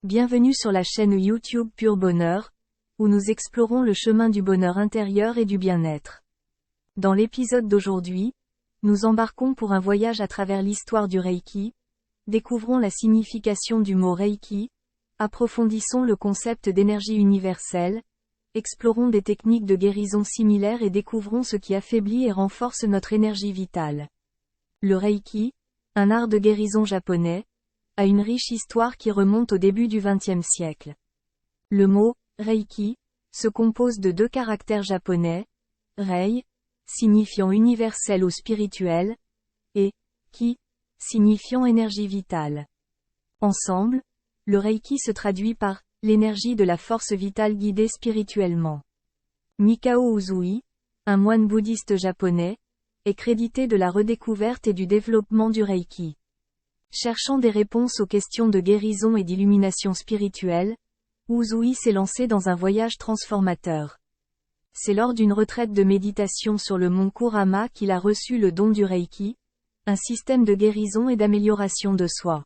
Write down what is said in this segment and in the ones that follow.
Bienvenue sur la chaîne YouTube Pur Bonheur, où nous explorons le chemin du bonheur intérieur et du bien-être. Dans l'épisode d'aujourd'hui, nous embarquons pour un voyage à travers l'histoire du Reiki, découvrons la signification du mot Reiki, approfondissons le concept d'énergie universelle, explorons des techniques de guérison similaires et découvrons ce qui affaiblit et renforce notre énergie vitale. Le Reiki, un art de guérison japonais, a une riche histoire qui remonte au début du XXe siècle. Le mot « Reiki » se compose de deux caractères japonais, « Rei » signifiant universel ou spirituel, et « Ki » signifiant énergie vitale. Ensemble, le Reiki se traduit par « l'énergie de la force vitale guidée spirituellement ». Mikao Usui, un moine bouddhiste japonais, est crédité de la redécouverte et du développement du Reiki. Cherchant des réponses aux questions de guérison et d'illumination spirituelle, Usui s'est lancé dans un voyage transformateur. C'est lors d'une retraite de méditation sur le mont Kurama qu'il a reçu le don du Reiki, un système de guérison et d'amélioration de soi.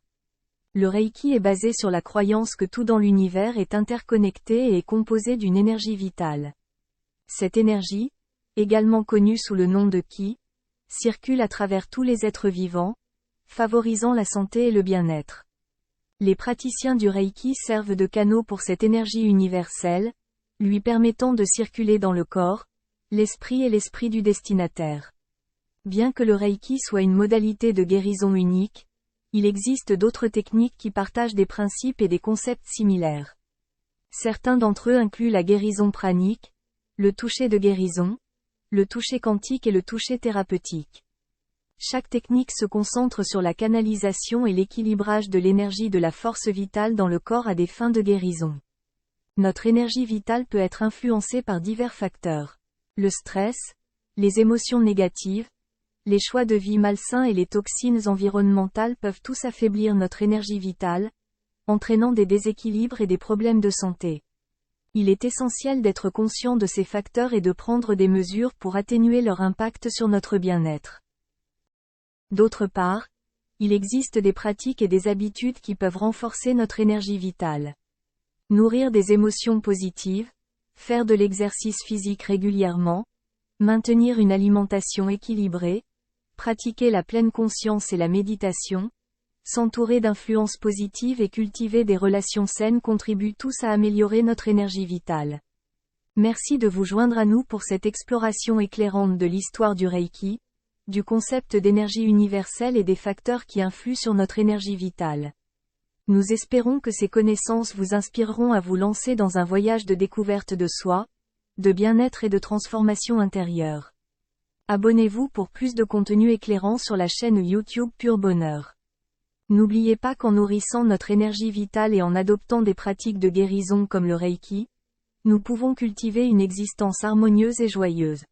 Le Reiki est basé sur la croyance que tout dans l'univers est interconnecté et est composé d'une énergie vitale. Cette énergie, également connue sous le nom de Ki, circule à travers tous les êtres vivants, favorisant la santé et le bien-être. Les praticiens du Reiki servent de canaux pour cette énergie universelle, lui permettant de circuler dans le corps, l'esprit et l'esprit du destinataire. Bien que le Reiki soit une modalité de guérison unique, il existe d'autres techniques qui partagent des principes et des concepts similaires. Certains d'entre eux incluent la guérison pranique, le toucher de guérison, le toucher quantique et le toucher thérapeutique. Chaque technique se concentre sur la canalisation et l'équilibrage de l'énergie de la force vitale dans le corps à des fins de guérison. Notre énergie vitale peut être influencée par divers facteurs. Le stress, les émotions négatives, les choix de vie malsains et les toxines environnementales peuvent tous affaiblir notre énergie vitale, entraînant des déséquilibres et des problèmes de santé. Il est essentiel d'être conscient de ces facteurs et de prendre des mesures pour atténuer leur impact sur notre bien-être. D'autre part, il existe des pratiques et des habitudes qui peuvent renforcer notre énergie vitale. Nourrir des émotions positives, faire de l'exercice physique régulièrement, maintenir une alimentation équilibrée, pratiquer la pleine conscience et la méditation, s'entourer d'influences positives et cultiver des relations saines contribuent tous à améliorer notre énergie vitale. Merci de vous joindre à nous pour cette exploration éclairante de l'histoire du Reiki, du concept d'énergie universelle et des facteurs qui influent sur notre énergie vitale. Nous espérons que ces connaissances vous inspireront à vous lancer dans un voyage de découverte de soi, de bien-être et de transformation intérieure. Abonnez-vous pour plus de contenu éclairant sur la chaîne YouTube Pur Bonheur. N'oubliez pas qu'en nourrissant notre énergie vitale et en adoptant des pratiques de guérison comme le Reiki, nous pouvons cultiver une existence harmonieuse et joyeuse.